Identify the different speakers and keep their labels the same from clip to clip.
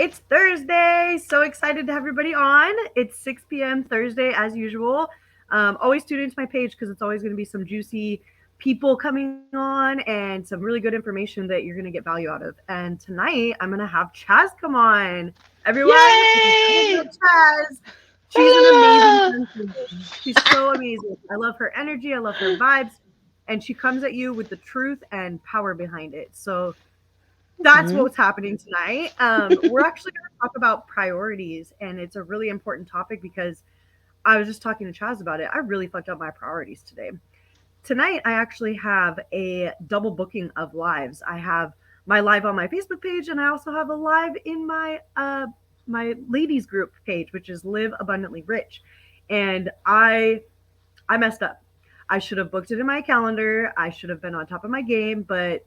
Speaker 1: It's Thursday. So excited to have everybody on. It's 6 p.m. Thursday as usual. Always tune into my page because it's always going to be some juicy people coming on and some really good information that you're going to get value out of. And tonight I'm going to have Chaz come on. Everyone,
Speaker 2: Yay!
Speaker 1: Chaz. She's an amazing
Speaker 2: Ah!
Speaker 1: person. She's so amazing. I love her energy. I love her vibes. And she comes at you with the truth and power behind it. So that's
Speaker 2: Mhm.
Speaker 1: what's happening tonight. We're actually going to talk about priorities, and it's a really important topic because I was just talking to Chaz about it. I really fucked up my priorities today. Tonight, I actually have a double booking of lives. I have my live on my Facebook page, and I also have a live in my ladies group page, which is Live Abundantly Rich. And I messed up. I should have booked it in my calendar. I should have been on top of my game, but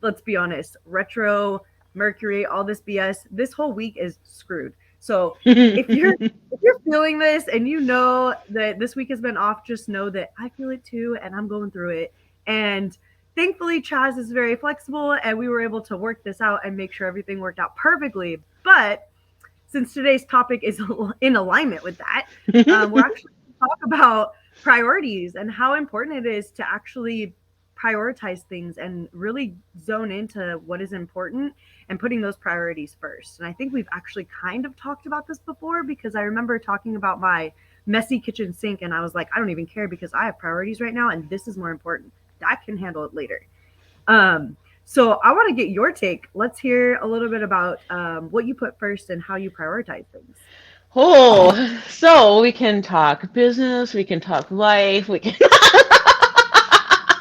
Speaker 1: let's be honest, retro, Mercury, all this BS, this whole week is screwed. So if you're if you're feeling this and you know that this week has been off, just know that I feel it too and I'm going through it. And thankfully Chaz is very flexible and we were able to work this out and make sure everything worked out perfectly. But since today's topic is in alignment with that, we're actually going to talk about priorities and how important it is to actually prioritize things and really zone into what is important and putting those priorities first. And I think we've actually kind of talked about this before because I remember talking about my messy kitchen sink and I was like, I don't even care because I have priorities right now and this is more important. That can handle it later. So I want to get your take. Let's hear a little bit about what you put first and how you prioritize things.
Speaker 2: Oh, so we can talk business, we can talk life, we can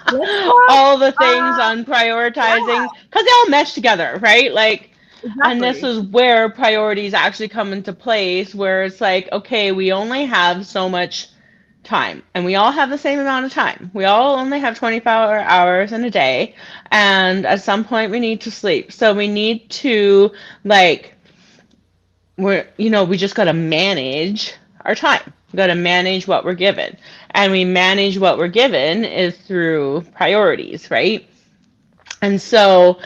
Speaker 1: Let's talk.
Speaker 2: all the things
Speaker 1: Uh,
Speaker 2: on prioritizing
Speaker 1: yeah,
Speaker 2: because they all mesh together, right? Like, and this
Speaker 1: exactly.
Speaker 2: is where priorities actually come into place, where it's like, okay, we only have so much time, and we all have the same amount of time. We all only have 24 hours in a day, and at some point we need to sleep. So we need to like we just got to manage our time. We got to manage what we're given. And we manage what we're given is through priorities, right? And so,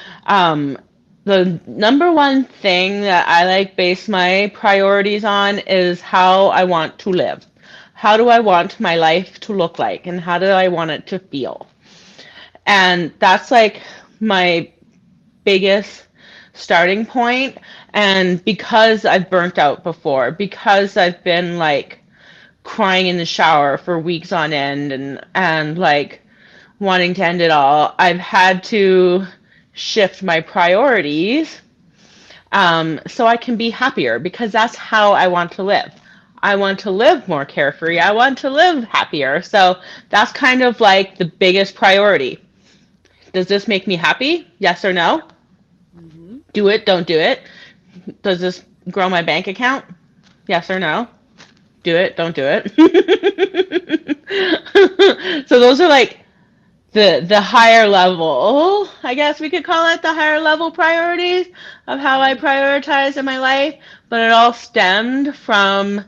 Speaker 2: the number one thing that I like base my priorities on is how I want to live. How do I want my life to look like? And how do I want it to feel? And that's like my biggest starting point. And because I've burnt out before, because I've been like crying in the shower for weeks on end and like wanting to end it all, I've had to shift my priorities so I can be happier because that's how I want to live. I want to live more carefree. I want to live happier. So that's kind of like the biggest priority. Does this make me happy? Yes or no?
Speaker 1: Hmm.
Speaker 2: Do it, don't do it. Does this grow my bank account? Yes or no? Do it, don't do it. So those are like the higher level, I guess we could call it the higher level priorities of how I
Speaker 1: Right.
Speaker 2: prioritize in my life, but it all stemmed from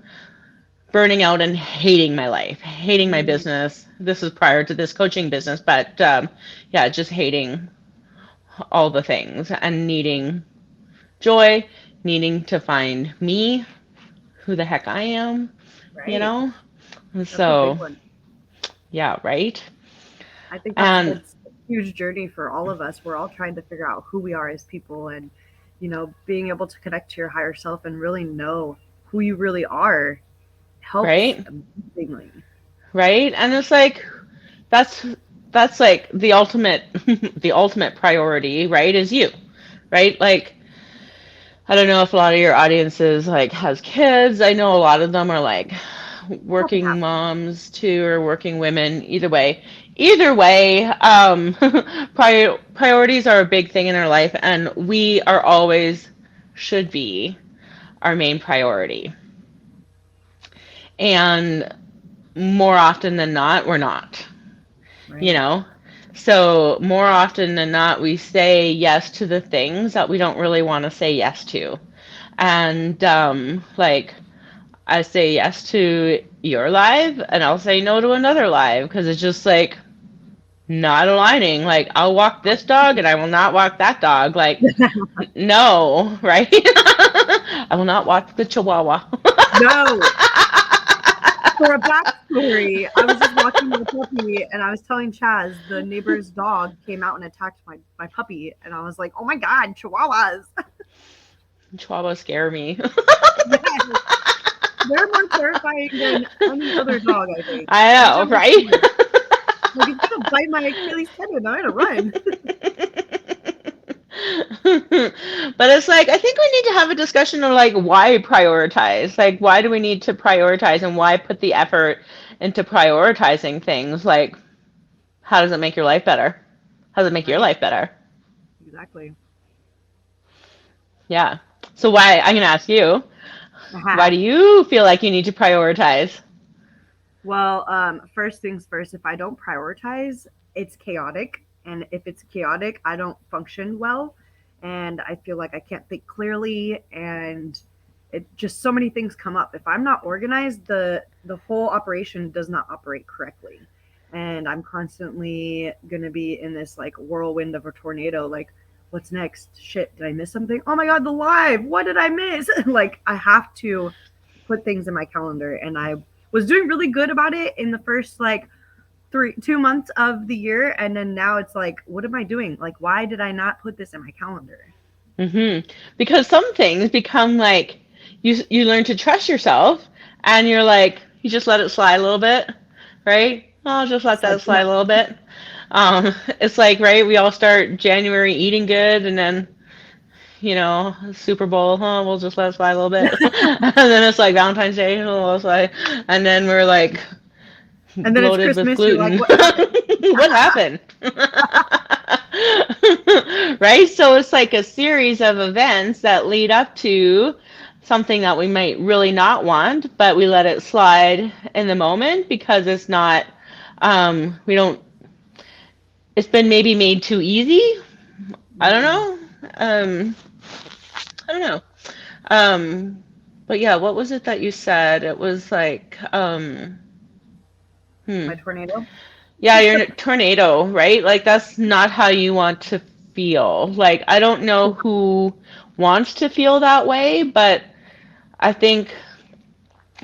Speaker 2: burning out and hating my life, hating my
Speaker 1: Mm,
Speaker 2: business. This is prior to this coaching business, but yeah, just hating all the things and needing joy, needing to find me, who the heck I am, you
Speaker 1: right.
Speaker 2: know? And
Speaker 1: That's a big
Speaker 2: so,
Speaker 1: one.
Speaker 2: yeah, right?
Speaker 1: I think that's
Speaker 2: And
Speaker 1: it's a huge journey for all of us. We're all trying to figure out who we are as people and being able to connect to your higher self and really know who you really are helps
Speaker 2: right?
Speaker 1: amazingly.
Speaker 2: Right? And it's like that's that's like the ultimate the ultimate priority, right? Is you, right? Like I don't know if a lot of your audiences like has kids. I know a lot of them are like
Speaker 1: Happy
Speaker 2: working
Speaker 1: happy.
Speaker 2: moms too or working women. Either way, priorities are a big thing in our life, and we are always should be our main priority. And more often than not, we're not. you
Speaker 1: Right.
Speaker 2: know? So more often than not, we say yes to the things that we don't really want to say yes to. And like, I say yes to your live, and I'll say no to another live because it's just like not aligning. Like, I'll walk this dog and I will not walk that dog. Like, no, right? I will not walk the Chihuahua.
Speaker 1: No. For a backstory, I was just walking my puppy and I was telling Chaz the neighbor's dog came out and attacked my puppy. And I was like, oh my God, chihuahuas.
Speaker 2: Chihuahuas scare me.
Speaker 1: Yes. They're more terrifying than any other dog, I think.
Speaker 2: I
Speaker 1: Every
Speaker 2: know,
Speaker 1: time I
Speaker 2: right?
Speaker 1: see it, like it's gonna bite my Achilles tendon. I'm gonna run.
Speaker 2: But it's like I think we need to have a discussion of like why prioritize? Like why do we need to prioritize and why put the effort into prioritizing things? like how does it make your life better? How does it make your
Speaker 1: Right?
Speaker 2: life better?
Speaker 1: Exactly.
Speaker 2: Yeah. So why I'm gonna ask you, why do you feel like you need to prioritize?
Speaker 1: Well, first things first, if I don't prioritize, it's chaotic. And if it's chaotic, I don't function well. And I feel like I can't think clearly. And it just so many things come up. If I'm not organized, the whole operation does not operate correctly. And I'm constantly gonna be in this like whirlwind of a tornado, like, what's next? Shit, did I miss something? Oh my god, the live! What did I miss? Like I have to put things in my calendar, and I was doing really good about it in the first like 2 months of the year, and then now it's like, what am I doing? Like, why did I not put this in my calendar?
Speaker 2: Because some things become like you learn to trust yourself and you're like you just let it slide a little bit, right? I'll just let
Speaker 1: It's like,
Speaker 2: that slide a little bit. It's like, right, we all start January eating good and then Super Bowl, huh? We'll just let it slide a little bit. And then it's like Valentine's Day, we'll slide. And then we're like
Speaker 1: and then it's
Speaker 2: bloated with
Speaker 1: Christmas. You're like,
Speaker 2: gluten.
Speaker 1: what happened?
Speaker 2: What happened? Right? So it's like a series of events that lead up to something that we might really not want, but we let it slide in the moment because it's not, we don't, it's been maybe made too easy. I don't
Speaker 1: Mm,
Speaker 2: know. I don't know. But yeah, what was it that you said? It was like, hmm.
Speaker 1: my tornado.
Speaker 2: Yeah, you're in a tornado, right? Like that's not how you want to feel. Like I don't know who wants to feel that way, but I think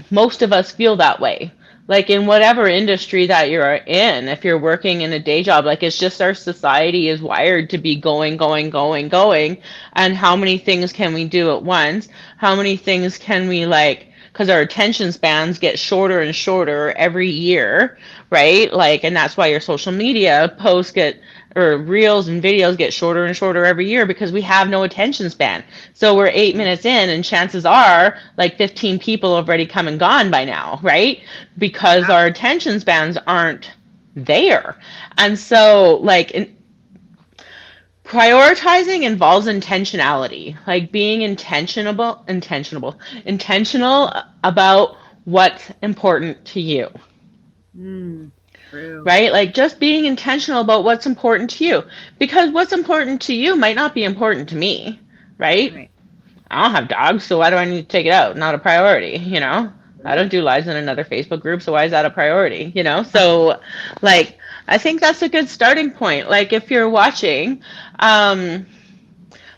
Speaker 2: most of us feel that way. Like in whatever industry that you're in, if you're working in a day job, like it's just our society is wired to be going, going, going, going. And how many things can we do at once? How many things can we like, because our attention spans get shorter and shorter every year, right? Like, and that's why your social media posts get or reels and videos get shorter and shorter every year because we have no attention span. So we're 8 minutes in, and chances are like 15 people have already come and gone by now, right? Because
Speaker 1: Yeah.
Speaker 2: our attention spans aren't there. And so, like, prioritizing involves intentionality, like being intentional about what's important to you,
Speaker 1: True.
Speaker 2: right? Like just being intentional about what's important to you because what's important to you might not be important to me, right?
Speaker 1: Right.
Speaker 2: I don't have dogs, so why do I need to take it out? Not a priority. I don't
Speaker 1: Right.
Speaker 2: do lives in another Facebook group, so why is that a priority? So, like, I think that's a good starting point. Like, if you're watching, um,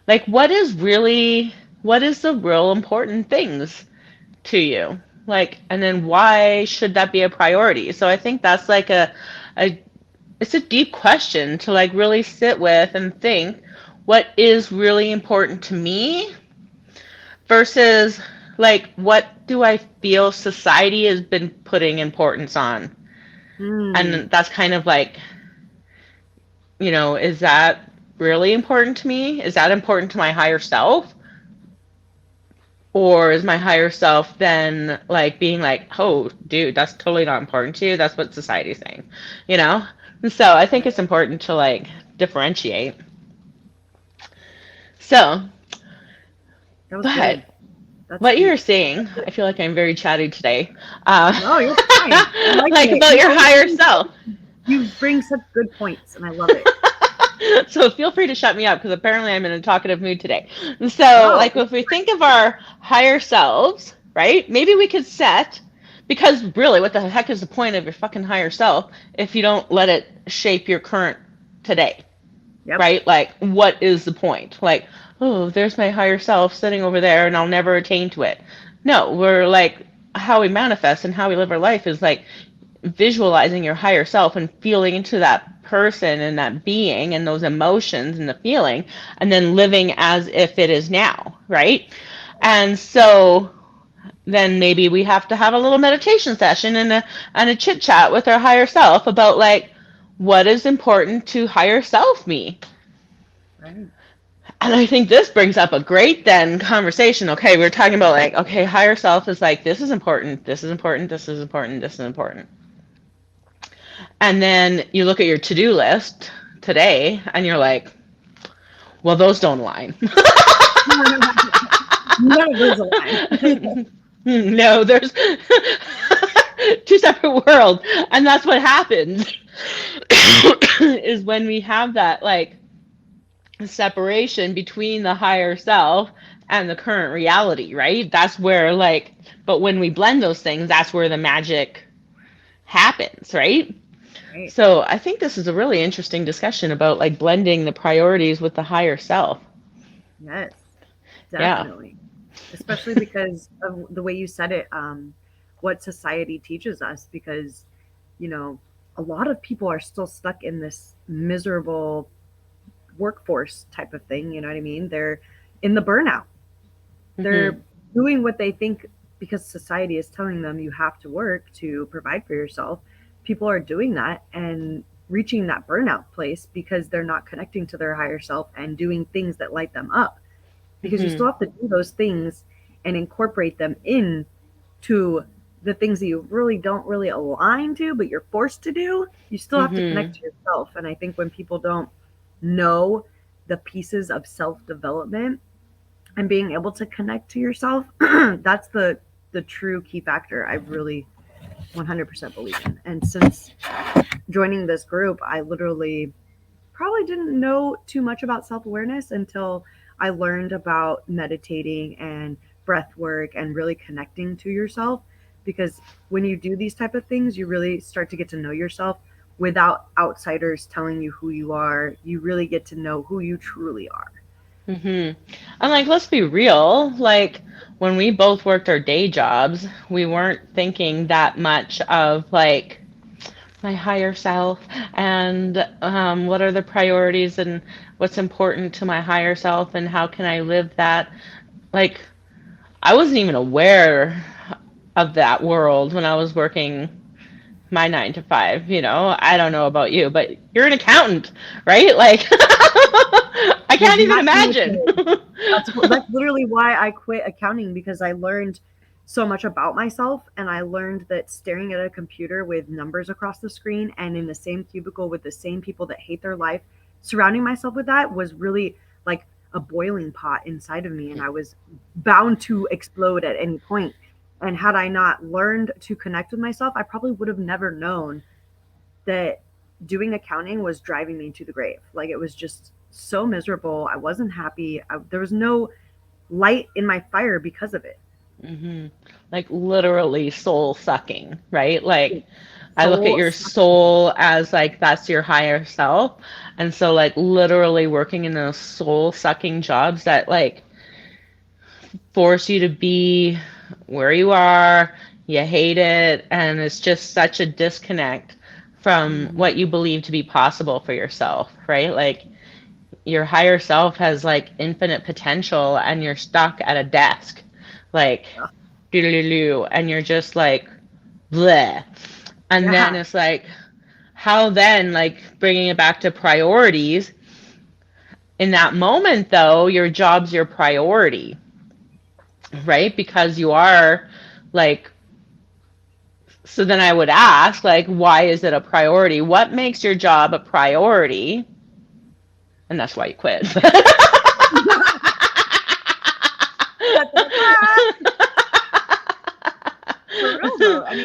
Speaker 2: like, what is the real important things to you? Like, and then why should that be a priority? So I think that's like a it's a deep question to like really sit with and think what is really important to me versus like what do I feel society has been putting importance on?
Speaker 1: Mm.
Speaker 2: And that's kind of like, is that really important to me? Is that important to my higher self? Or is my higher self then like being like, oh, dude, that's totally not important to you. That's what society's saying, you know? And so I think
Speaker 1: Right.
Speaker 2: it's important to like differentiate. So,
Speaker 1: That was
Speaker 2: but
Speaker 1: good. That's
Speaker 2: what you're
Speaker 1: deep.
Speaker 2: saying,
Speaker 1: That's good.
Speaker 2: I feel like I'm very chatty today. Uh,
Speaker 1: No, you're fine. I like
Speaker 2: like
Speaker 1: it.
Speaker 2: about
Speaker 1: You
Speaker 2: your
Speaker 1: always
Speaker 2: higher
Speaker 1: bring
Speaker 2: self.
Speaker 1: you bring such good points, and I love it.
Speaker 2: So feel free to shut me up because apparently I'm in a talkative mood today. So,
Speaker 1: No,
Speaker 2: like, if we think of our higher selves, right? Maybe we could set, Because really, what the heck is the point of your fucking higher self if you don't let it shape your current today?
Speaker 1: Yep.
Speaker 2: Right? Like, what is the point? Like, oh, there's my higher self sitting over there and I'll never attain to it. No, we're like, how we manifest and how we live our life is like visualizing your higher self and feeling into that person and that being and those emotions and the feeling, and then living as if it is now, right? And so then maybe we have to have a little meditation session and a chit chat with our higher self about like what is important to higher self me.
Speaker 1: Right.
Speaker 2: And I think this brings up a great then conversation. Okay, we are talking about like, okay, higher self is like, this is important, this is important, this is important, this is important. And then you look at your to do list today and you're like, well, those don't align.
Speaker 1: None of those align.
Speaker 2: No, there's two separate worlds. And that's what happens is when we have that like separation between the higher self and the current reality, right? That's where like, but when we blend those things, that's where the magic happens, right?
Speaker 1: Right.
Speaker 2: So I think this is a really interesting discussion about like blending the priorities with the higher self.
Speaker 1: Yes,
Speaker 2: Yeah.
Speaker 1: definitely. Especially because of the way you said it, what society teaches us, because, you know, a lot of people are still stuck in this miserable workforce type of thing. You know what I mean? They're in the burnout.
Speaker 2: Mhm.
Speaker 1: They're doing what they think because society is telling them you have to work to provide for yourself. People are doing that and reaching that burnout place because they're not connecting to their higher self and doing things that light them up, because you
Speaker 2: Mhm.
Speaker 1: still have to do those things and incorporate them in to the things that you really don't really align to, but you're forced to do. You still have to connect
Speaker 2: Mhm.
Speaker 1: to yourself. And I think when people don't know the pieces of self development and being able to connect to yourself, that's the true key factor I really 100% believe in. And since joining this group, I literally probably didn't know too much about self awareness until I learned about meditating and breath work and really connecting to yourself. Because when you do these type of things, you really start to get to know yourself without outsiders telling you who you are. You really get to know who you truly are.
Speaker 2: Mhm. And like, let's be real. Like, when we both worked our day jobs, we weren't thinking that much of like my higher self and what are the priorities and what's important to my higher self and how can I live that. Like, I wasn't even aware of that world when I was working my 9 to 5. I don't know about you, but you're an accountant, right? Like, I
Speaker 1: Was
Speaker 2: can't even
Speaker 1: not even a
Speaker 2: imagine.
Speaker 1: kid. That's literally why I quit accounting, because I learned so much about myself, and I learned that staring at a computer with numbers across the screen and in the same cubicle with the same people that hate their life, surrounding myself with that was really like a boiling pot inside of me, and I was bound to explode at any point. And had I not learned to connect with myself, I probably would have never known that doing accounting was driving me to the grave. Like, it was just so miserable. I wasn't happy. There was no light in my fire because of it.
Speaker 2: Hmm. Like literally soul sucking, right? Like I look at
Speaker 1: Soul
Speaker 2: your
Speaker 1: sucking.
Speaker 2: soul as like that's your higher self. And so like literally working in those soul sucking jobs that like force you to be where you are, you hate it, and it's just such a disconnect from
Speaker 1: Mhm.
Speaker 2: what you believe to be possible for yourself, right? Like your higher self has like infinite potential and you're stuck at a desk like
Speaker 1: Ugh.
Speaker 2: doo and you're just like bleh. And then
Speaker 1: Yeah.
Speaker 2: it's like how then like bringing it back to priorities in that moment though your job's your priority, right? Because you are like, so then I would ask like why is it a priority, what makes your job a priority, and that's why you quit.
Speaker 1: Da, da, da, da. For real though. I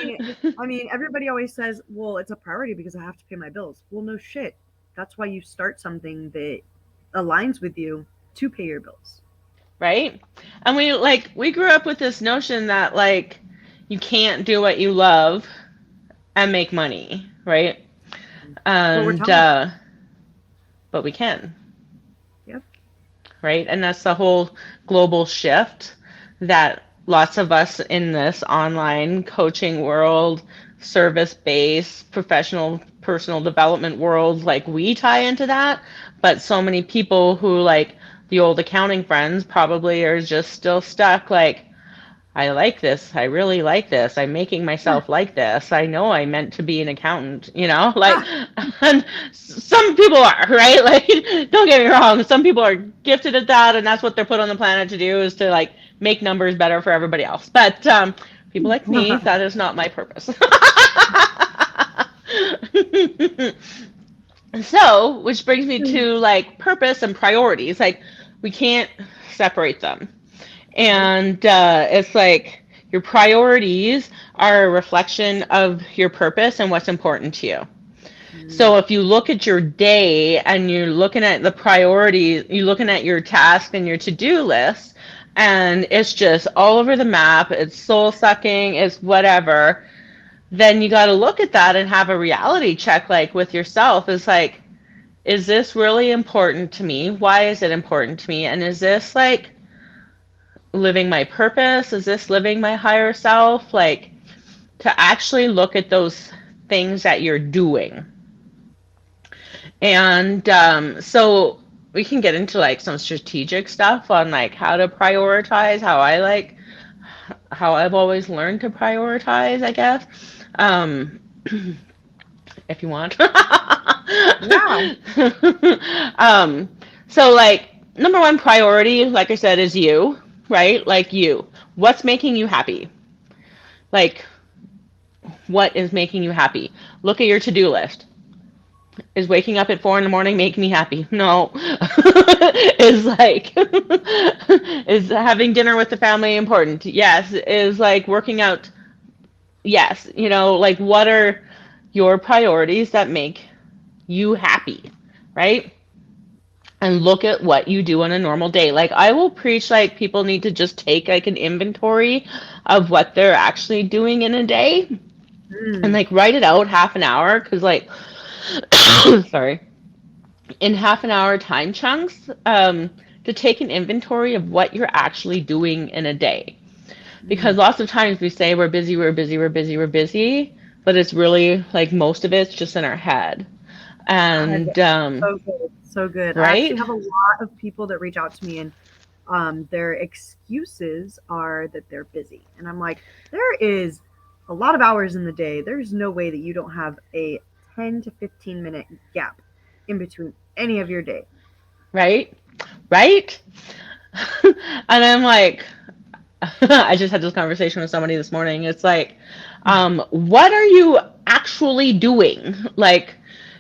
Speaker 1: mean, everybody always says, "Well, it's a priority because I have to pay my bills." Well, no shit. That's why you start something that aligns with you to pay your bills.
Speaker 2: Right? And we grew up with this notion that like you can't do what you love and make money, right?
Speaker 1: That's what we're
Speaker 2: And
Speaker 1: telling.
Speaker 2: but we can,
Speaker 1: Yep.
Speaker 2: right? And that's the whole global shift that lots of us in this online coaching world, service-based, professional personal development world, like we tie into that, but so many people who like the old accounting friends probably are just still stuck like I like this. I really like this. I'm making
Speaker 1: Yeah.
Speaker 2: myself like this. I know I meant to be an accountant, you know? Like,
Speaker 1: Ah,
Speaker 2: and some people are, right? Like, don't get me wrong. Some people are gifted at that, and that's what they're put on the planet to do is to, like, make numbers better for everybody else. But people like me, that is not my purpose. So, which brings me to, like, purpose and priorities. Like, we can't separate them.
Speaker 1: nope.
Speaker 2: And it's like your priorities are a reflection of your purpose and what's important to you.
Speaker 1: Mm,
Speaker 2: So if you look at your day and you're looking at the priorities, you're looking at your task and your to-do list, and it's just all over the map, it's soul sucking, it's whatever, then you got to look at that and have a reality check like with yourself. Is like, is this really important to me? Why is it important to me? And is this like living my purpose? Is this living my higher self? Like to actually look at those things that you're doing. And so we can get into like some strategic stuff on like how to prioritize, how I've always learned to prioritize, I guess. Um, if you want.
Speaker 1: yeah.
Speaker 2: um, so like number one priority, like I said, is you, right? Like you. What's making you happy? Like what is making you happy? Look at your to-do list. Is waking up at 4 in the morning making me happy? No. Is like is having dinner with the family important? Yes. Is like working out? Yes. You know, like what are your priorities that make you happy, right? And look at what you do on a normal day. Like I will preach like people need to just take like an inventory of what they're actually doing in a day and
Speaker 1: Mm,
Speaker 2: like write it out half an hour because like sorry, in half an hour time chunks to take an inventory of what you're actually doing in a day. Because
Speaker 1: mm.
Speaker 2: lots of times we say we're busy, we're busy, we're busy, we're busy, but it's really like most of it's just in our head.
Speaker 1: God,
Speaker 2: And
Speaker 1: so good. So good. I actually
Speaker 2: right,
Speaker 1: have a lot of people that reach out to me and their excuses are that they're busy. And I'm like, there is a lot of hours in the day. There's no way that you don't have a 10 to 15-minute gap in between any of your day.
Speaker 2: right, right. And I'm like, I just had this conversation with somebody this morning. It's like, what are you actually doing? Like,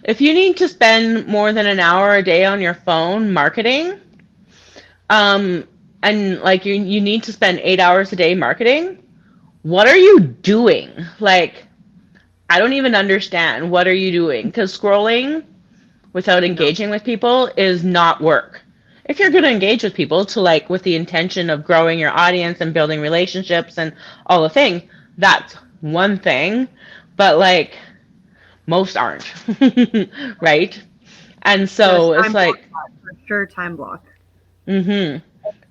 Speaker 2: if you need to spend more than an hour a day on your phone marketing, um, and like you need to spend 8 hours a day marketing, what are you doing? Like, I don't even understand. What are you doing? Because scrolling without
Speaker 1: No,
Speaker 2: engaging with people is not work. If you're going to
Speaker 1: no.
Speaker 2: engage with people to like with the intention of growing your audience and building relationships and all the thing, that's one thing. But like most aren't, right? And
Speaker 1: Yes,
Speaker 2: so it's
Speaker 1: time block
Speaker 2: like,
Speaker 1: that for sure. Time block.
Speaker 2: mm-hmm,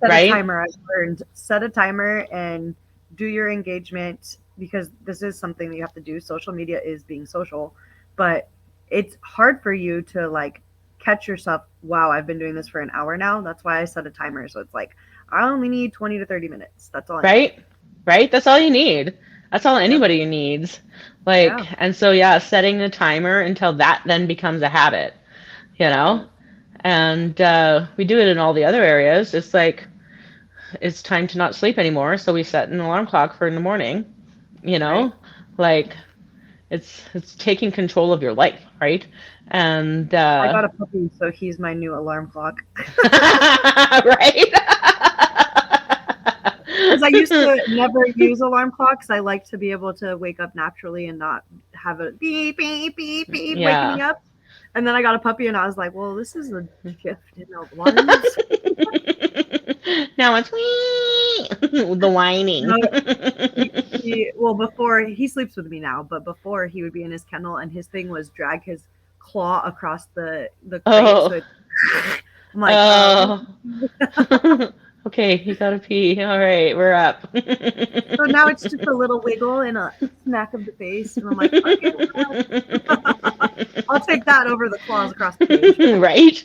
Speaker 1: Set a
Speaker 2: right,
Speaker 1: timer. I've learned set a timer and do your engagement because this is something that you have to do. Social media is being social, but it's hard for you to like catch yourself. Wow, I've been doing this for an hour now. That's why I set a timer. So it's like I only need 20 to 30 minutes. That's all I need.
Speaker 2: right, right. That's all you need. That's all
Speaker 1: Yep.
Speaker 2: anybody needs. Like,
Speaker 1: Yeah.
Speaker 2: and so yeah, setting the timer until that then becomes a habit, you know?
Speaker 1: Yep.
Speaker 2: And we do it in all the other areas. It's like it's time to not sleep anymore, so we set an alarm clock for in the morning, you
Speaker 1: Right.
Speaker 2: know? Like it's taking control of your life, right? And
Speaker 1: I got a puppy, so he's my new alarm clock.
Speaker 2: right?
Speaker 1: Because I used to never use alarm clocks. I like to be able to wake up naturally and not have a beep, beep, beep, beep waking
Speaker 2: Yeah.
Speaker 1: me up. And then I got a puppy and I was like, well, this is a shift in alarms.
Speaker 2: Now it's wee, the whining.
Speaker 1: No, he well, before he sleeps with me now, but before he would be in his kennel, and his thing was drag his claw across the crate. So
Speaker 2: Oh,
Speaker 1: it, I'm like,
Speaker 2: oh. Okay, you gotta pee. All right, we're up.
Speaker 1: so now it's just a little wiggle and a smack of the face, and I'm like, okay, I'll take that over the claws across the cage.
Speaker 2: Right?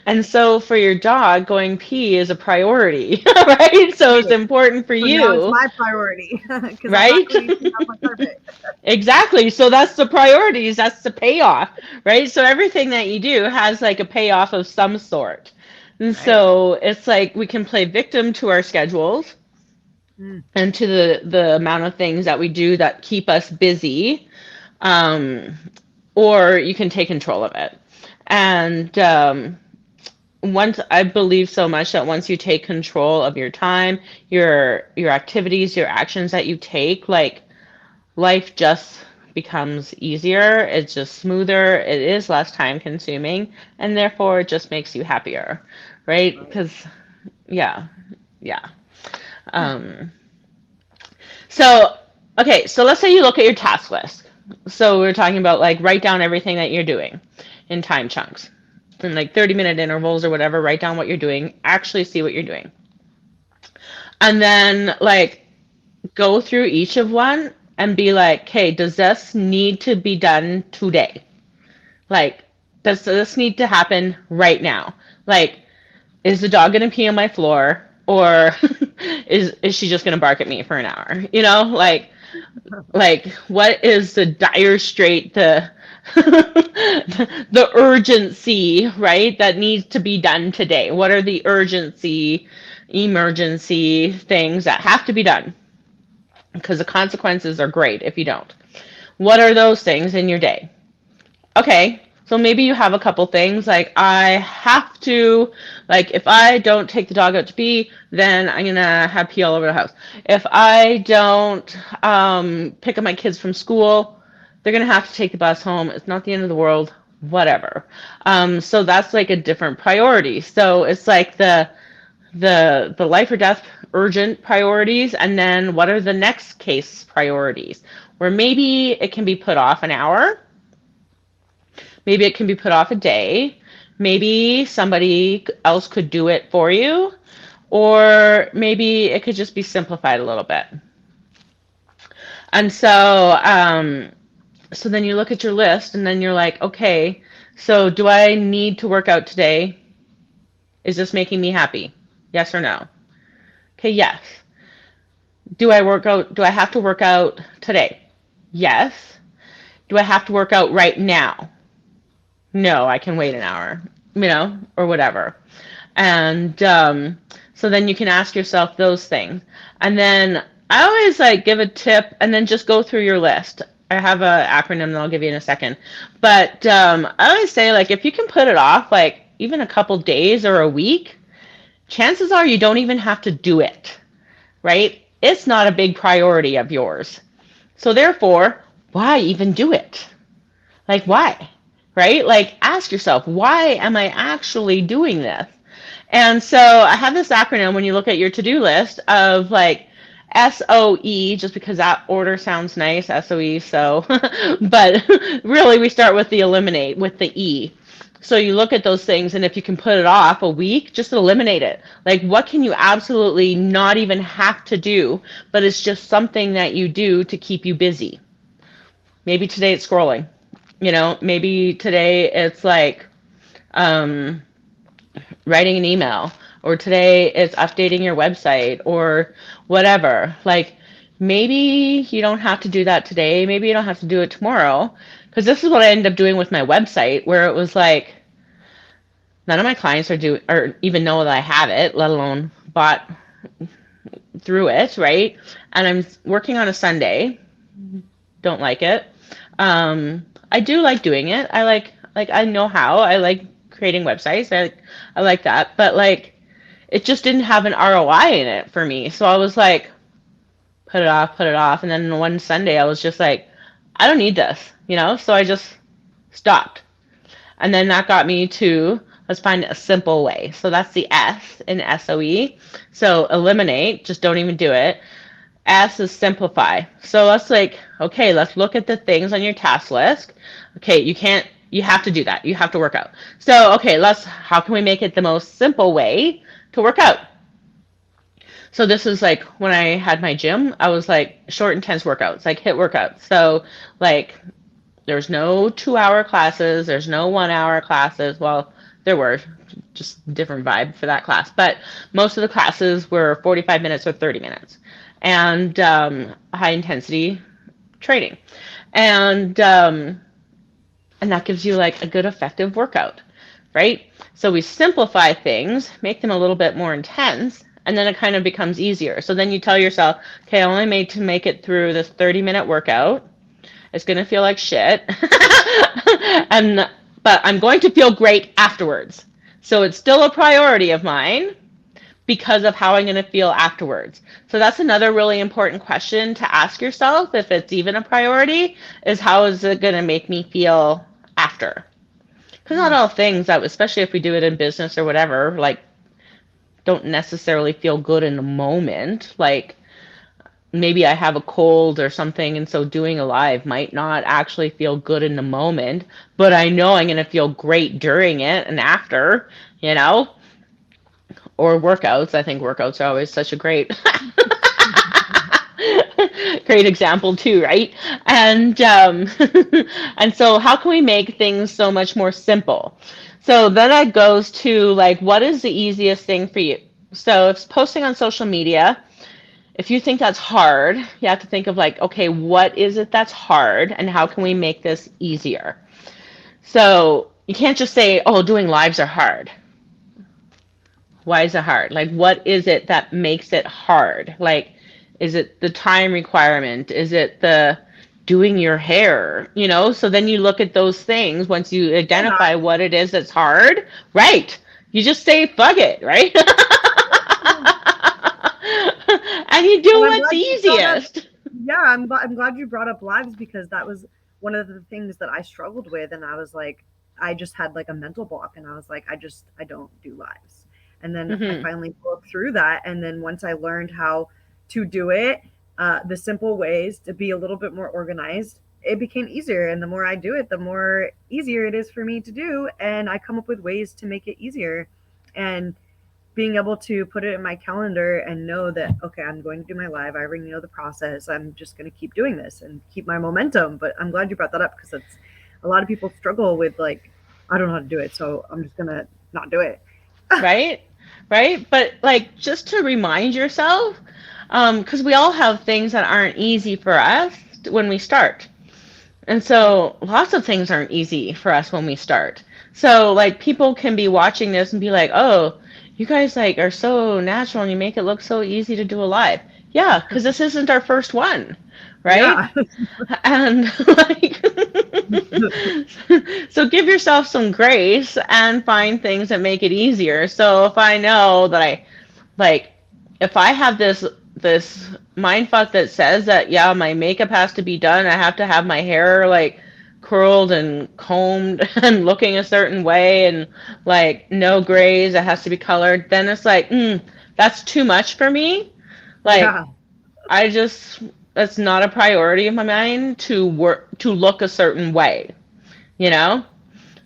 Speaker 2: And so for your dog, going pee is a priority, right? So it's
Speaker 1: Right.
Speaker 2: important for
Speaker 1: So now it's
Speaker 2: you,
Speaker 1: my priority because I'm not
Speaker 2: right?
Speaker 1: cleaning up my carpet.
Speaker 2: Exactly. So that's the priorities, that's the payoff, right? So everything that you do has like a payoff of some sort. And
Speaker 1: Right.
Speaker 2: so it's like we can play victim to our schedules
Speaker 1: Mm,
Speaker 2: and to the amount of things that we do that keep us busy, um, or you can take control of it. And once I believe so much that once you take control of your time, your activities, your actions that you take, like life just becomes easier. It's just smoother. It is less time consuming, and therefore it just makes you happier, right?
Speaker 1: right.
Speaker 2: Because yeah, yeah. Um, so okay, so let's say you look at your task list. So we're talking about like write down everything that you're doing in time chunks, in like 30-minute intervals or whatever. Write down what you're doing. Actually see what you're doing, and then like go through each of one and be like, okay, does this need to be done today? Like, does this need to happen right now? Like, is the dog gonna pee on my floor, or is she just gonna bark at me for an hour? You know, like what is the dire strait, the the urgency, right? That needs to be done today. What are the urgency, emergency things that have to be done? Because the consequences are great if you don't. What are those things in your day? Okay, so maybe you have a couple things like I have to, like if I don't take the dog out to pee, then I'm gonna have pee all over the house. If I don't pick up my kids from school, they're gonna have to take the bus home. It's not the end of the world, whatever. So that's like a different priority. So it's like the life or death urgent priorities, and then what are the next case priorities, where maybe it can be put off an hour, maybe it can be put off a day, maybe somebody else could do it for you, or maybe it could just be simplified a little bit. And so then you look at your list and then you're like, okay, so do I need to work out today? Is this making me happy? Yes or no? Okay, yes. Do I work out? Do I have to work out today? Yes. Do I have to work out right now? No, I can wait an hour, or whatever. And so then you can ask yourself those things. And then I always like give a tip and then just go through your list. I have an acronym that I'll give you in a second. But I always say, like, if you can put it off, like, even a couple days or a week, chances are you don't even have to do it, right? It's not a big priority of yours. So therefore, why even do it? Like, why? Right? Like, ask yourself, why am I actually doing this? And so I have this acronym when you look at your to-do list of like SOE, just because that order sounds nice, SOE, so, but really we start with the eliminate, with the E. So you look at those things, and if you can put it off a week, just eliminate it. Like, what can you absolutely not even have to do, but it's just something that you do to keep you busy? Maybe today it's scrolling. Maybe today it's like um, writing an email, or today it's updating your website, or whatever. Like, maybe you don't have to do that today. Maybe you don't have to do it tomorrow. Because this is what I ended up doing with my website, where it was like, none of my clients are doing or even know that I have it, let alone bought through it, right? And I'm working on a Sunday. Don't like it. I do like doing it. I like I know how. I like creating websites. I like that. But like it just didn't have an ROI in it for me. So I was like, put it off, put it off. And then one Sunday I was just like, I don't need this. So I just stopped. And then that got me to Let's find a simple way. So that's the S in SOE. So eliminate, just don't even do it. S is simplify. So let's like, okay, let's look at the things on your task list. Okay, you have to do that. You have to work out. So, okay, how can we make it the most simple way to work out? So this is like when I had my gym, I was like short, intense workouts, like hit workouts. So like there's no 2 hour classes, there's no 1 hour classes. Well, there were just different vibe for that class, but most of the classes were 45 minutes or 30 minutes and high intensity training. And and that gives you like a good effective workout, right? So we simplify things, make them a little bit more intense, and then it kind of becomes easier. So then you tell yourself, okay, I only made to make it through this 30-minute workout. It's going to feel like shit. and but I'm going to feel great afterwards. So it's still a priority of mine because of how I'm going to feel afterwards. So that's another really important question to ask yourself if it's even a priority is how is it going to make me feel after? Because not all things that, especially if we do it in business or whatever, like don't necessarily feel good in the moment. Like maybe I have a cold or something, and so doing a live might not actually feel good in the moment, but I know I'm going to feel great during it and after, you know? Or workouts. I think workouts are always such a great great example too, right? And and so how can we make things so much more simple? So then it goes to like what is the easiest thing for you? So if it's posting on social media, if you think that's hard, you have to think of like, okay, what is it that's hard and how can we make this easier? So you can't just say, oh, doing lives are hard. Why is it hard? Like, what is it that makes it hard? Like, is it the time requirement? Is it the doing your hair? You know, so then you look at those things once you
Speaker 1: Or not.
Speaker 2: identify what it is that's hard, right? You just say, fuck it, right? and you do
Speaker 1: And I'm
Speaker 2: what's
Speaker 1: glad you brought up,
Speaker 2: easiest.
Speaker 1: yeah, I'm glad you brought up lives because that was one of the things that I struggled with, and I was like, I just had like a mental block, and I was like, I don't do lives, and then I
Speaker 2: hmm
Speaker 1: finally broke through that, and then once I learned how to do it, the simple ways to be a little bit more organized, it became easier, and the more I do it, the more easier it is for me to do, and I come up with ways to make it easier, and being able to put it in my calendar and know that okay, I'm going to do my live, I already know the process, I'm just going to keep doing this and keep my momentum. But I'm glad you brought that up because it's a lot of people struggle with like, I don't know how to do it, so I'm just going to not do it.
Speaker 2: Right? Right? But like just to remind yourself, because we all have things that aren't easy for us when we start. And so lots of things aren't easy for us when we start. So like people can be watching this and be like, "Oh, you guys like are so natural and you make it look so easy to do a live." Yeah, because this isn't our first one, right?
Speaker 1: Yeah.
Speaker 2: And like so give yourself some grace and find things that make it easier. So if I know that I like if I have this mind fuck that says that yeah, my makeup has to be done, I have to have my hair like curled and combed and looking a certain way and like no grays, it has to be colored, then it's like, that's too much for me. Like
Speaker 1: Yeah,
Speaker 2: I just that's not a priority of my mind to work to look a certain way, you know?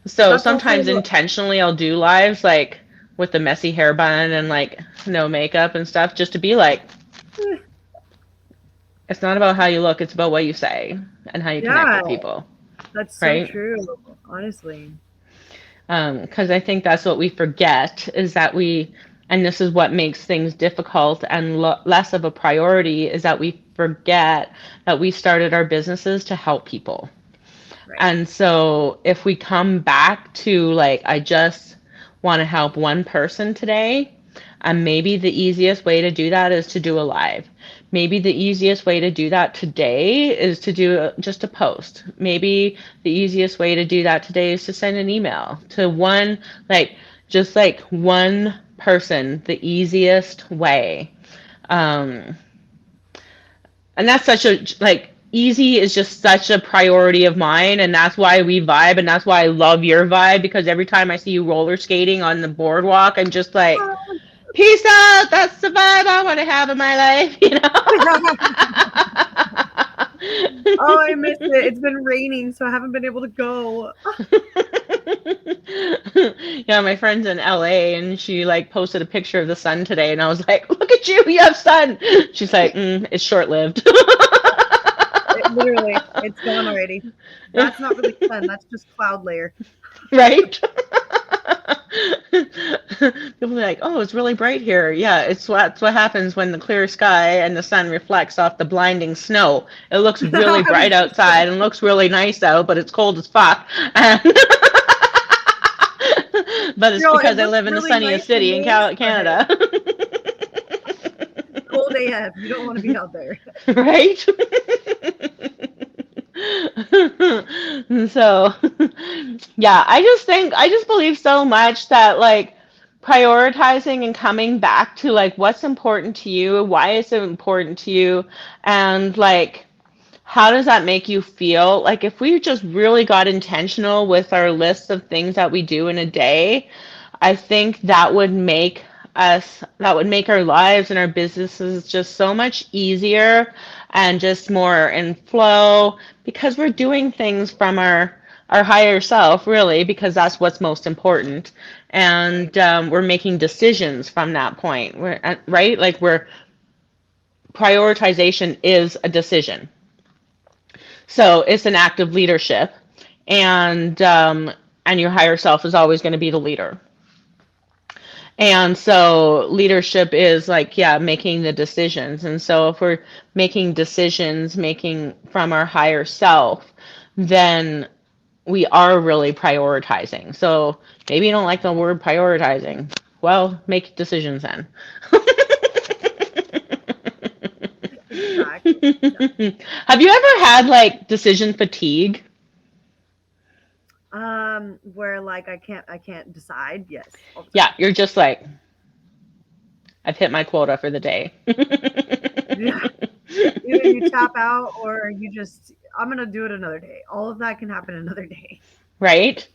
Speaker 2: So
Speaker 1: that's also
Speaker 2: sometimes intentionally I'll do lives like with the messy hair bun and like no makeup and stuff just to be like, it's not about how you look, it's about what you say and how you connect
Speaker 1: yeah,
Speaker 2: with people,
Speaker 1: that's so
Speaker 2: right?
Speaker 1: true, honestly.
Speaker 2: Because I think that's what we forget is that and this is what makes things difficult and less of a priority, is that we forget that we started our businesses to help people.
Speaker 1: Right.
Speaker 2: And so if we come back to like, I just want to help one person today, and maybe the easiest way to do that is to do a live. Maybe the easiest way to do that today is to do just a post. Maybe the easiest way to do that today is to send an email to one, like, just like one person, the easiest way. Um, and that's such a like easy is just such a priority of mine, and that's why we vibe, and that's why I love your vibe, because every time I see you roller skating on the boardwalk, I'm just like, peace out. That's the vibe I want to have in my life, you know?
Speaker 1: Oh, I missed it. It's been raining, so I haven't been able to go.
Speaker 2: Yeah, my friend's in LA and she like posted a picture of the sun today and I was like, "Look at you, you have sun." She's like, "It's short-lived."
Speaker 1: Literally, it's gone already. That's not really sun. That's just cloud layer.
Speaker 2: Right? People are like, "Oh, it's really bright here." Yeah, that's what happens when the clear sky and the sun reflects off the blinding snow. It looks really
Speaker 1: I was
Speaker 2: bright
Speaker 1: just gonna
Speaker 2: outside and looks really nice out, but it's cold as fuck. And but it's
Speaker 1: girl, it
Speaker 2: because I
Speaker 1: looks
Speaker 2: live in the
Speaker 1: really
Speaker 2: sunniest
Speaker 1: nice and
Speaker 2: city in
Speaker 1: nice, but
Speaker 2: Canada.
Speaker 1: cold AF. You don't want to be out there.
Speaker 2: Right? So, yeah, I just believe so much that like prioritizing and coming back to like what's important to you, why is it important to you, and like how does that make you feel? Like if we just really got intentional with our list of things that we do in a day, I think that would make our lives and our businesses just so much easier and just more in flow because we're doing things from our higher self, really, because that's what's most important.
Speaker 1: Right.
Speaker 2: And we're making decisions from that point, right? Like we're prioritization is a decision. So it's an act of leadership, and your higher self is always going to be the leader. And so leadership is like, yeah, making the decisions. And so if we're making decisions, making from our higher self, then we are really prioritizing. So maybe you don't like the word prioritizing. Well, make decisions then.
Speaker 1: Exactly. Exactly.
Speaker 2: Have you ever had like decision fatigue?
Speaker 1: Where like I can't decide. Yes, all the
Speaker 2: Yeah,
Speaker 1: time.
Speaker 2: you're just like, I've hit my quota for the day.
Speaker 1: Yeah. Either you tap out or you just I'm gonna do it another day. All of that can happen another day.
Speaker 2: Right?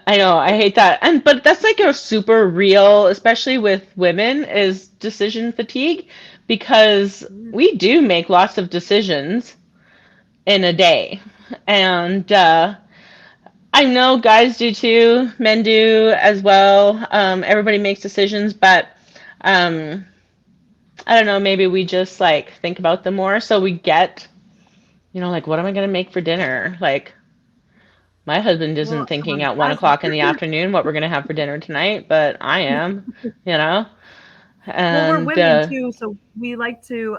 Speaker 2: I know, I hate that. And but that's like a super real, especially with women, is decision fatigue because
Speaker 1: Mm,
Speaker 2: we do make lots of decisions in a day. And I know guys do too, men do as well. Everybody makes decisions, but um, I don't know, maybe we just like think about them more. So we get, like, what am I gonna make for dinner? Like, my husband isn't
Speaker 1: well,
Speaker 2: thinking
Speaker 1: someone
Speaker 2: at one
Speaker 1: has
Speaker 2: o'clock in the afternoon what we're gonna have for dinner tonight, but I am, you know?
Speaker 1: well, we're
Speaker 2: And
Speaker 1: women too, so we like to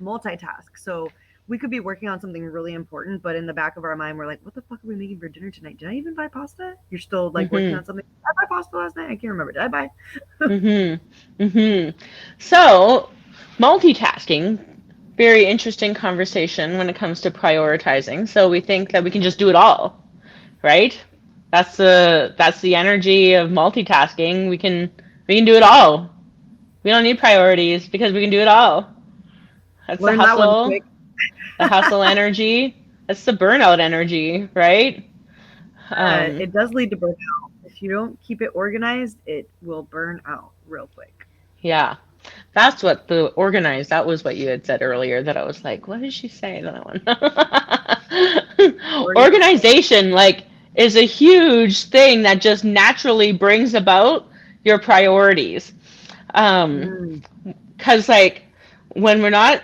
Speaker 1: multitask. So we could be working on something really important, but in the back of our mind, we're like, "What the fuck are we making for dinner tonight? Did I even buy pasta?" You're still like working
Speaker 2: mhm,
Speaker 1: on something. Did I buy pasta last night? I can't remember. Did I buy?
Speaker 2: mhm, mhm. So, multitasking, very interesting conversation when it comes to prioritizing. So we think that we can just do it all, right? That's the energy of multitasking. We can do it all. We don't need priorities because we can do it all. That's the
Speaker 1: Learn that one
Speaker 2: hustle,
Speaker 1: quick.
Speaker 2: the hustle energy. That's the burnout energy, right? Um,
Speaker 1: It does lead to burnout. If you don't keep it organized, it will burn out real quick.
Speaker 2: yeah. That's what the organized, that was what you had said earlier that I was like, what did she say? That one.
Speaker 1: Organized.
Speaker 2: Organization, like, is a huge thing that just naturally brings about your priorities. Um,
Speaker 1: Mm,
Speaker 2: 'Cause like when we're not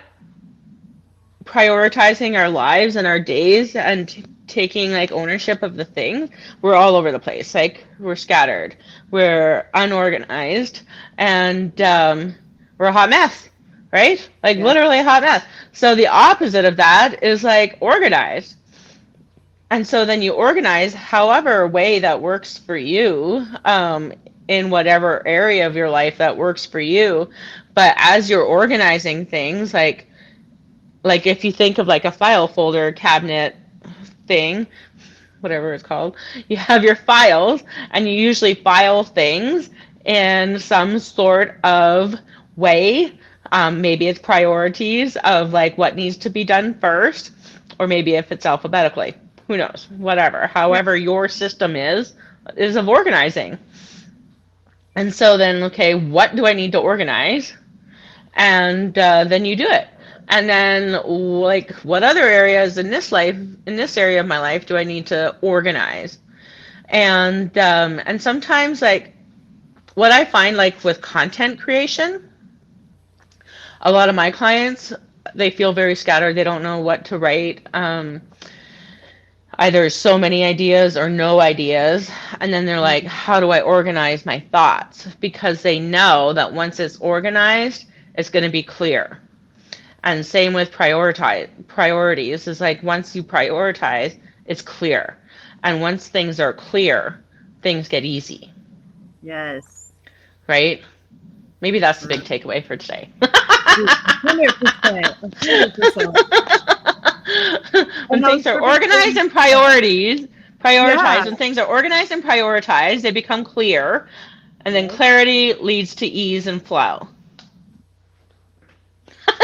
Speaker 2: prioritizing our lives and our days and taking like ownership of the thing, we're all over the place. Like we're scattered, we're unorganized, and
Speaker 1: yeah,
Speaker 2: we're a hot mess, right? Like
Speaker 1: yeah.
Speaker 2: literally a hot mess. So the opposite of that is like organized. And so then you organize however way that works for you, in whatever area of your life that works for you. But as you're organizing things, like if you think of like a file folder cabinet thing, whatever it's called, you have your files and you usually file things in some sort of way. Maybe it's priorities of like what needs to be done first. or maybe if it's alphabetically. Who knows? Whatever.
Speaker 1: Yeah.
Speaker 2: However, your system is of organizing. And so then, okay, what do I need to organize? And then you do it. And then, like, what other areas in this area of my life, do I need to organize? And sometimes, like, what I find, like, with content creation, a lot of my clients, they feel very scattered. They don't know what to write. Either so many ideas or no ideas. And then they're like,
Speaker 1: Mhm.
Speaker 2: how do I organize my thoughts? Because they know that once it's organized, it's going to be clear. And same with priorities. Is like once you prioritize, it's clear. And once things are clear, things get easy,
Speaker 1: Yes.
Speaker 2: right? Maybe that's the big
Speaker 1: Right.
Speaker 2: takeaway for today.
Speaker 1: 100%. 100%.
Speaker 2: When
Speaker 1: And that
Speaker 2: things
Speaker 1: was
Speaker 2: are
Speaker 1: perfect the way
Speaker 2: organized
Speaker 1: you
Speaker 2: and
Speaker 1: said that. Yeah.
Speaker 2: prioritize. When things are organized and prioritized, they become clear, and then
Speaker 1: Yep.
Speaker 2: clarity leads to ease and flow.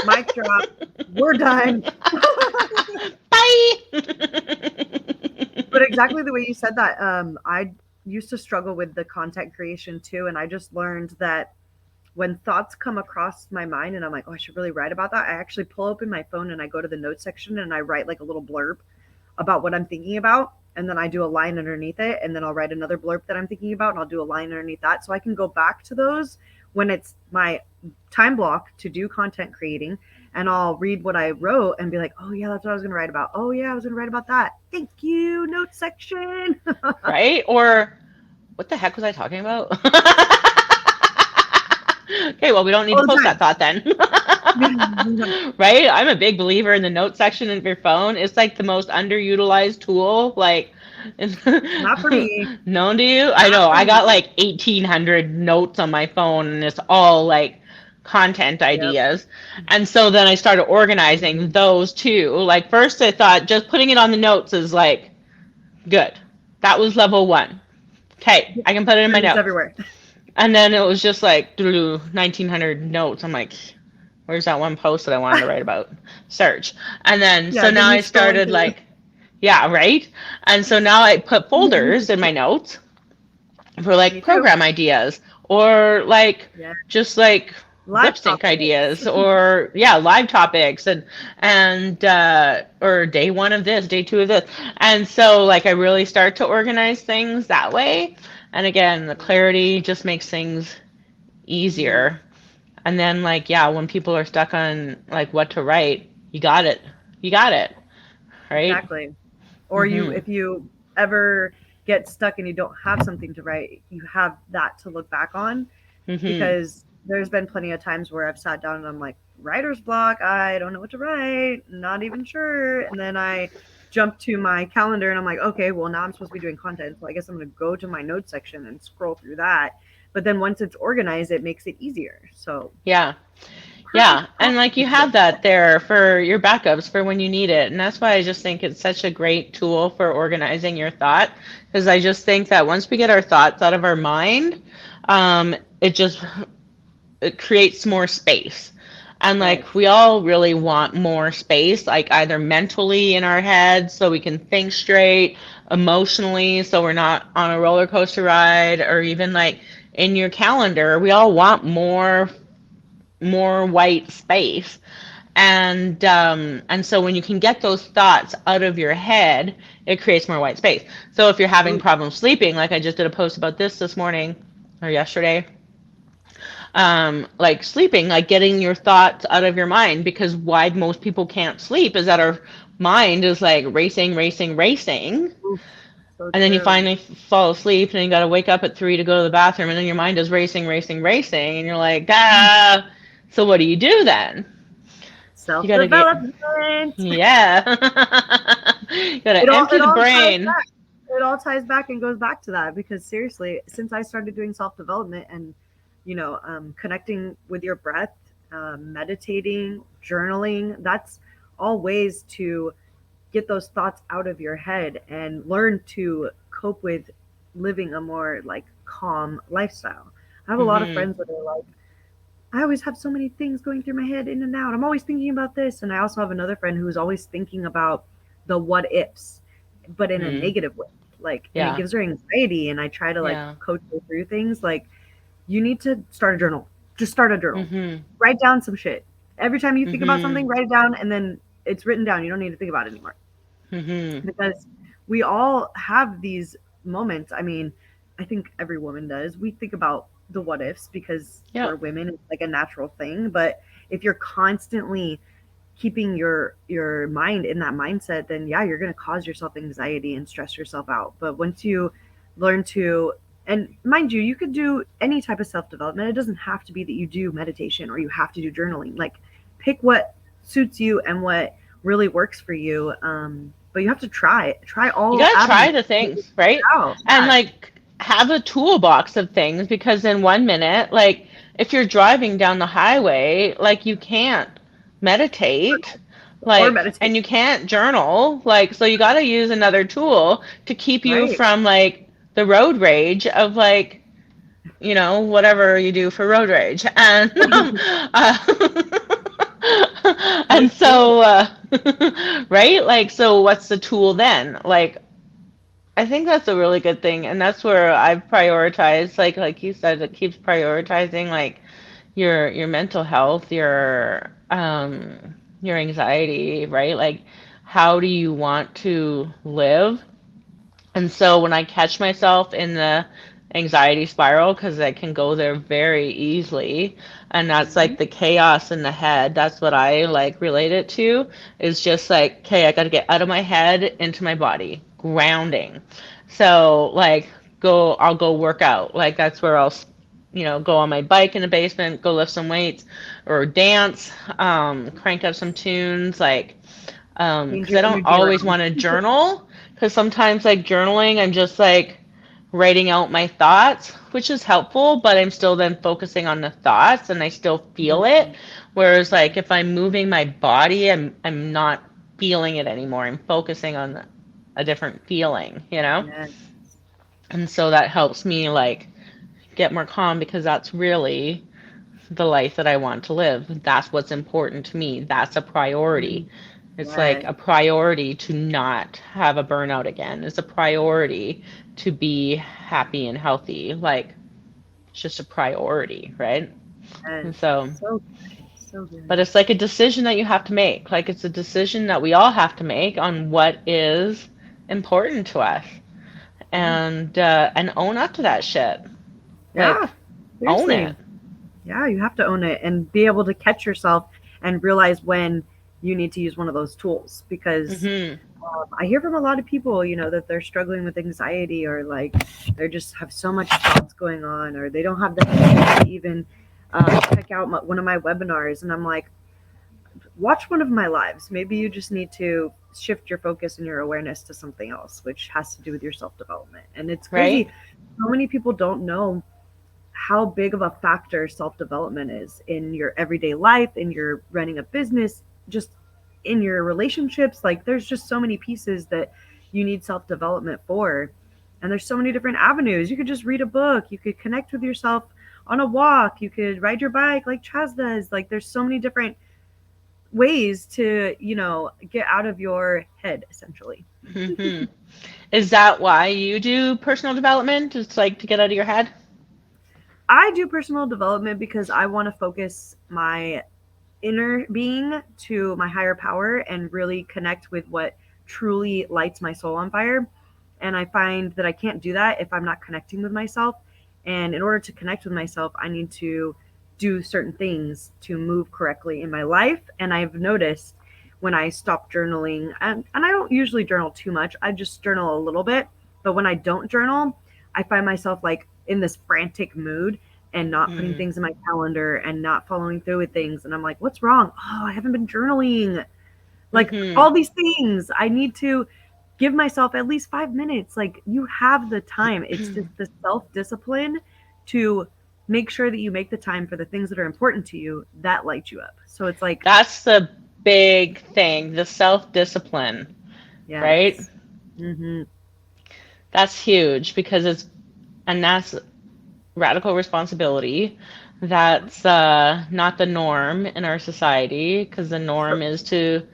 Speaker 1: Mic drop. We're done. But
Speaker 2: Bye.
Speaker 1: exactly the way you said that, I used to struggle with the content creation too, and I just learned that when thoughts come across my mind and I'm like, oh, I should really write about that, I actually pull open my phone and I go to the notes section and I write like a little blurb about what I'm thinking about. And then I do a line underneath it. And then I'll write another blurb that I'm thinking about and I'll do a line underneath that. So I can go back to those when it's my time block to do content creating. And I'll read what I wrote and be like, oh, yeah, that's what I was going to write about. Oh, yeah, I was going to write about that. Thank you, notes section.
Speaker 2: Right? Or what the heck was I talking about? Okay, well, we don't need
Speaker 1: All
Speaker 2: to
Speaker 1: the
Speaker 2: post that
Speaker 1: time.
Speaker 2: thought then. Right? I'm a big believer in the note section of your phone. It's like the most underutilized tool, like
Speaker 1: Not for me.
Speaker 2: known to you. I
Speaker 1: Not
Speaker 2: know.
Speaker 1: for
Speaker 2: I got
Speaker 1: me.
Speaker 2: like 1,800 notes on my phone, and it's all like content
Speaker 1: Yep.
Speaker 2: ideas. And so then I started organizing those too. Like first I thought just putting it on the notes is like good. That was level one. Okay, I can put it in my
Speaker 1: And it's
Speaker 2: notes.
Speaker 1: everywhere.
Speaker 2: And then it was just like 1,900 notes. I'm like, where's that one post that I wanted to write about? Search. And then,
Speaker 1: Yeah,
Speaker 2: so
Speaker 1: then
Speaker 2: now
Speaker 1: you're
Speaker 2: I
Speaker 1: scrolling
Speaker 2: started
Speaker 1: through.
Speaker 2: like, yeah, right? And so now I put folders in my notes for
Speaker 1: Me
Speaker 2: like
Speaker 1: too.
Speaker 2: program ideas or like
Speaker 1: Yeah.
Speaker 2: just like lip
Speaker 1: Live
Speaker 2: sync
Speaker 1: topics.
Speaker 2: ideas or yeah, live topics and or day one of this, day two of this. And so like I really start to organize things that way. And again, the clarity just makes things
Speaker 1: Mhm.
Speaker 2: easier. And then like yeah, when people are stuck on like what to write, you got it. You got it, right?
Speaker 1: Exactly. Or you,
Speaker 2: Mhm.
Speaker 1: if you ever get stuck and you don't have something to write, you have that to look back on
Speaker 2: Mhm.
Speaker 1: because there's been plenty of times where I've sat down and I'm like, writer's block, I don't know what to write, not even sure. And then I jump to my calendar and I'm like, okay, well, now I'm supposed to be doing content. So I guess I'm going to go to my notes section and scroll through that. But then once it's organized, it makes it easier. So
Speaker 2: Yeah. Yeah,
Speaker 1: perfect
Speaker 2: and
Speaker 1: topic
Speaker 2: like you
Speaker 1: today.
Speaker 2: have that there for your backups for when you need it. And that's why I just think it's such a great tool for organizing your thought. Because I just think that once we get our thoughts out of our mind, it just it creates more space. And like
Speaker 1: Yes.
Speaker 2: we all really want more space, like either mentally in our heads so we can think straight, emotionally so we're not on a roller coaster ride, or even like in your calendar. We all want more white space. And so when you can get those thoughts out of your head, it creates more white space. So if you're having
Speaker 1: Oh,
Speaker 2: problems sleeping, like I just did a post about this morning or yesterday, like sleeping, like getting your thoughts out of your mind, because why most people can't sleep is that our mind is like racing, racing, racing,
Speaker 1: oof, so
Speaker 2: and then you
Speaker 1: true.
Speaker 2: finally fall asleep, and then you got to wake up at 3 to go to the bathroom, and then your mind is racing, racing, racing, and you're like, ah. So what do you do then? You
Speaker 1: Self
Speaker 2: gotta get,
Speaker 1: development.
Speaker 2: yeah. You gotta
Speaker 1: It
Speaker 2: empty the
Speaker 1: all ties
Speaker 2: brain.
Speaker 1: back. It all ties back and goes back to that because seriously, since I started doing self development and connecting with your breath, meditating, journaling, that's all ways to get those thoughts out of your head and learn to cope with living a more like calm lifestyle. I have a lot of
Speaker 2: Hmm.
Speaker 1: friends that are like, I always have so many things going through my head in and out. I'm always thinking about this. And I also have another friend who's always thinking about the what ifs, but in a
Speaker 2: Mm.
Speaker 1: negative way. Like, and it
Speaker 2: Yeah.
Speaker 1: gives her anxiety. And I try to like
Speaker 2: Yeah.
Speaker 1: coach her through things. Like, you need to start a journal. Just start a journal.
Speaker 2: Mhm.
Speaker 1: Write down some shit. Every time you think about something,
Speaker 2: Mhm.
Speaker 1: write it down, and then it's written down. You don't need to think about it anymore
Speaker 2: Mhm.
Speaker 1: because we all have these moments. I mean, I think every woman does. We think about the what ifs because we're
Speaker 2: Yep.
Speaker 1: women. It's like a natural thing. But if you're constantly keeping your mind in that mindset, then yeah, you're going to cause yourself anxiety and stress yourself out. But once you learn to, and mind you, you could do any type of self development. It doesn't have to be that you do meditation or you have to do journaling. Like, pick what suits you and what really works for you. But you have to try
Speaker 2: You
Speaker 1: all
Speaker 2: gotta
Speaker 1: avenues
Speaker 2: try the
Speaker 1: to figure
Speaker 2: things,
Speaker 1: it
Speaker 2: right?
Speaker 1: out.
Speaker 2: And
Speaker 1: Yeah,
Speaker 2: like have a toolbox of things because in 1 minute, like if you're driving down the highway, like you can't meditate,
Speaker 1: or
Speaker 2: like,
Speaker 1: meditate.
Speaker 2: and you can't journal, like, so you gotta use another tool to keep you
Speaker 1: Right.
Speaker 2: from like the road rage of like, whatever you do for road rage. And
Speaker 1: So
Speaker 2: and
Speaker 1: true.
Speaker 2: so right? Like so what's the tool then? Like I think that's a really good thing, and that's where I've prioritized, like you said, it keeps prioritizing like your mental health, your anxiety, right? Like how do you want to live? And so when I catch myself in the anxiety spiral, because I can go there very easily, and that's
Speaker 1: Mhm.
Speaker 2: like the chaos in the head, that's what I like relate it to, is just like, okay, I got to get out of my head into my body, grounding. So like I'll go work out. Like that's where I'll, go on my bike in the basement, go lift some weights or dance, crank up some tunes, like
Speaker 1: Change
Speaker 2: because
Speaker 1: your
Speaker 2: I don't
Speaker 1: energy
Speaker 2: always
Speaker 1: around.
Speaker 2: want to journal, because sometimes like journaling, I'm just like writing out my thoughts, which is helpful, but I'm still then focusing on the thoughts and I still feel it.
Speaker 1: Mhm.
Speaker 2: Whereas like if I'm moving my body, I'm not feeling it anymore. I'm focusing on a different feeling.
Speaker 1: Yes.
Speaker 2: And so that helps me like get more calm because that's really the life that I want to live. That's what's important to me. That's a priority.
Speaker 1: Mhm.
Speaker 2: It's like
Speaker 1: Yes.
Speaker 2: a priority to not have a burnout again. It's a priority to be happy and healthy. Like, it's just a priority, right?
Speaker 1: Yes.
Speaker 2: And so,
Speaker 1: So good. So
Speaker 2: but
Speaker 1: good.
Speaker 2: it's like a decision that you have to make. Like, it's a decision that we all have to make on what is important to us,
Speaker 1: Yeah.
Speaker 2: and own up to that shit.
Speaker 1: Yeah.
Speaker 2: Like, own it.
Speaker 1: Seriously. Yeah, you have to own it and be able to catch yourself and realize when you need to use one of those tools because
Speaker 2: Hmm.
Speaker 1: I hear from a lot of people, that they're struggling with anxiety or like they just have so much thoughts going on or they don't have the energy to even check out one of my webinars. And I'm like, watch one of my lives. Maybe you just need to shift your focus and your awareness to something else, which has to do with your self development. And it's crazy.
Speaker 2: Right?
Speaker 1: So many people don't know how big of a factor self development is in your everyday life, in your running a business, just in your relationships. Like, there's just so many pieces that you need self development for. And there's so many different avenues. You could just read a book, you could connect with yourself on a walk, you could ride your bike like Chaz does. Like, there's so many different ways to, get out of your head essentially.
Speaker 2: Hmm. Is that why you do personal development? It's like to get out of your head?
Speaker 1: I do personal development because I want to focus my inner being to my higher power and really connect with what truly lights my soul on fire. And I find that I can't do that if I'm not connecting with myself. And in order to connect with myself, I need to do certain things to move correctly in my life. And I've noticed when I stop journaling, and I don't usually journal too much, I just journal a little bit. But when I don't journal, I find myself like in this frantic mood and not putting
Speaker 2: Mm.
Speaker 1: things in my calendar and not following through with things. And I'm like, what's wrong? Oh, I haven't been journaling. Like,
Speaker 2: Hmm.
Speaker 1: all these things. I need to give myself at least 5 minutes. Like, you have the time. It's just the self discipline to make sure that you make the time for the things that are important to you that light you up. So it's like,
Speaker 2: That's the big thing, the self-discipline, right?
Speaker 1: yes. Hmm.
Speaker 2: That's huge because and that's radical responsibility. That's not the norm in our society because the
Speaker 1: So,
Speaker 2: norm is to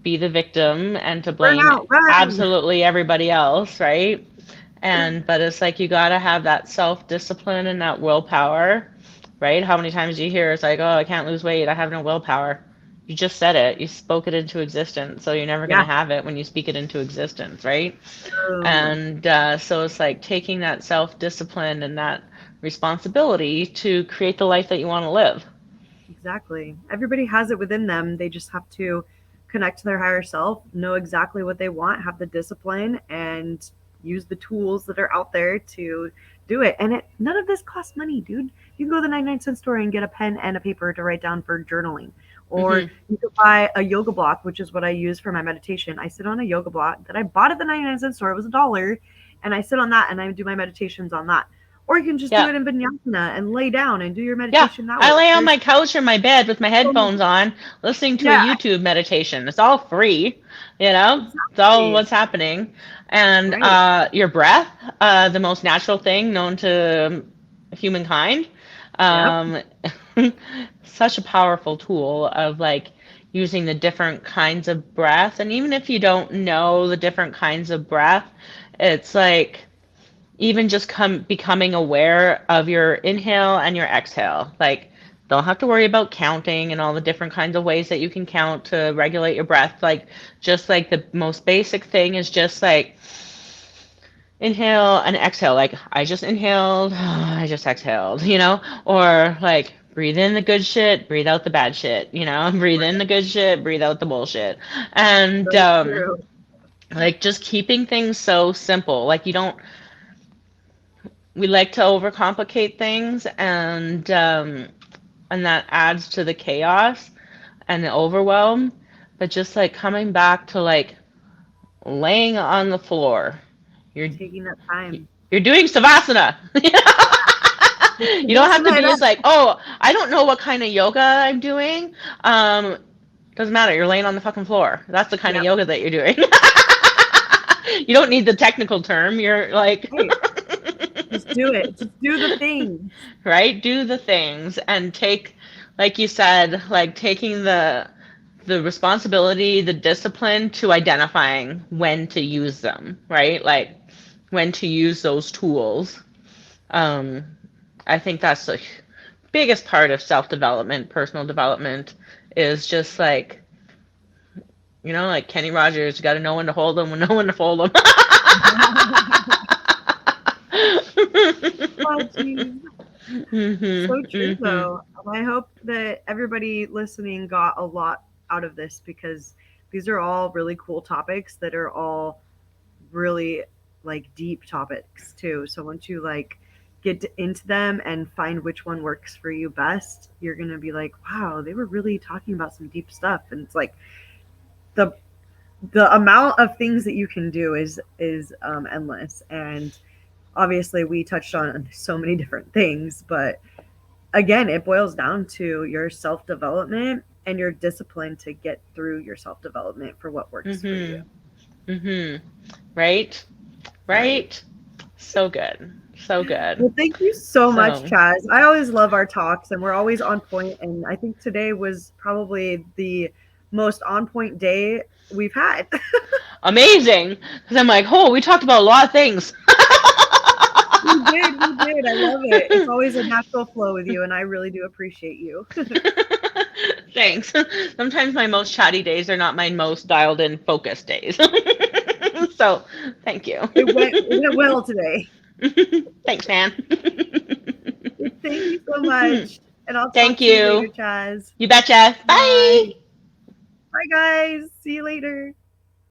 Speaker 2: be the victim and to
Speaker 1: Burn
Speaker 2: blame
Speaker 1: out, run.
Speaker 2: absolutely everybody else, right? And but it's like you got to have that self-discipline and that willpower, right? How many times do you hear it's like, "Oh, I can't lose weight. I have no willpower." You just said it. You spoke it into existence. So you're never going to
Speaker 1: Yeah.
Speaker 2: have it when you speak it into existence, right?
Speaker 1: Boom.
Speaker 2: And so it's like taking that self-discipline and that responsibility to create the life that you want to live.
Speaker 1: Exactly. Everybody has it within them. They just have to connect to their higher self, know exactly what they want, have the discipline, and use the tools that are out there to do it. And none of this costs money, dude. You can go to the 99-cent store and get a pen and a paper to write down for journaling. Or
Speaker 2: Hmm.
Speaker 1: you could buy a yoga block, which is what I use for my meditation. I sit on a yoga block that I bought at the 99-cent store. It was $1. And I sit on that and I do my meditations on that. Or you can just do
Speaker 2: Yeah.
Speaker 1: it in vinyasana and lay down and do your
Speaker 2: Yeah.
Speaker 1: meditation that way.
Speaker 2: I lay on
Speaker 1: There's
Speaker 2: my couch or my bed with my
Speaker 1: so many.
Speaker 2: headphones on, listening to a
Speaker 1: Yeah,
Speaker 2: YouTube meditation. It's all free, you know? It's all
Speaker 1: exactly.
Speaker 2: what's happening. And
Speaker 1: Right.
Speaker 2: your breath, the most natural thing known to humankind.
Speaker 1: Yep.
Speaker 2: Um, such a powerful tool of like using the different kinds of breath. And even if you don't know the different kinds of breath, it's like even just becoming aware of your inhale and your exhale. Like, don't have to worry about counting and all the different kinds of ways that you can count to regulate your breath. Like, just like the most basic thing is just like inhale and exhale. Like, I just inhaled, I just exhaled, or like breathe in the good shit, breathe out the bad shit, breathe in the good shit, breathe out the bullshit. And
Speaker 1: So true.
Speaker 2: like just keeping things so simple. Like, you don't we like to overcomplicate things, and that adds to the chaos and the overwhelm. But just like coming back to like laying on the floor, you're
Speaker 1: Taking that time.
Speaker 2: you're doing savasana. You don't have to be as like, oh, I don't know what kind of yoga I'm doing. Um, doesn't matter. You're laying on the fucking floor. That's the kind of
Speaker 1: Yep.
Speaker 2: yoga that you're doing. You don't need the technical term. You're like,
Speaker 1: Right. Just do it. Just do the things.
Speaker 2: right? Do the things and take, like you said, like taking the responsibility, the discipline to identifying when to use them, right? Like when to use those tools. Um, I think that's the biggest part of self-development, personal development, is just like, like Kenny Rogers, you got to know when to hold them, know when to fold them.
Speaker 1: Oh, geez. So
Speaker 2: Mhm.
Speaker 1: true,
Speaker 2: Mhm.
Speaker 1: though. I hope that everybody listening got a lot out of this because these are all really cool topics that are all really like deep topics too. So once you like into them and find which one works for you best, you're gonna be like, wow, they were really talking about some deep stuff. And it's like the the amount of things that you can do is endless. And obviously, we touched on so many different things, but again, it boils down to your self development and your discipline to get through your self development for what works for you.
Speaker 2: Mhm. Mhm. Right?
Speaker 1: Right.
Speaker 2: Right? So good. So good.
Speaker 1: Well, thank you so much,
Speaker 2: So
Speaker 1: Chaz. I always love our talks and we're always on point. And I think today was probably the most on point day we've had.
Speaker 2: amazing. Because I'm like, oh, we talked about a lot of things.
Speaker 1: We did. We did. I love it. It's always a natural flow with you, and I really do appreciate you.
Speaker 2: Thanks. Sometimes my most chatty days are not my most dialed in focused days. So thank you.
Speaker 1: It went well today.
Speaker 2: Thanks, man.
Speaker 1: Thank you so much. And I'll
Speaker 2: Thank
Speaker 1: talk to you later,
Speaker 2: you.
Speaker 1: Chaz.
Speaker 2: You betcha.
Speaker 1: Bye.
Speaker 2: Bye.
Speaker 1: Bye, guys. See you later.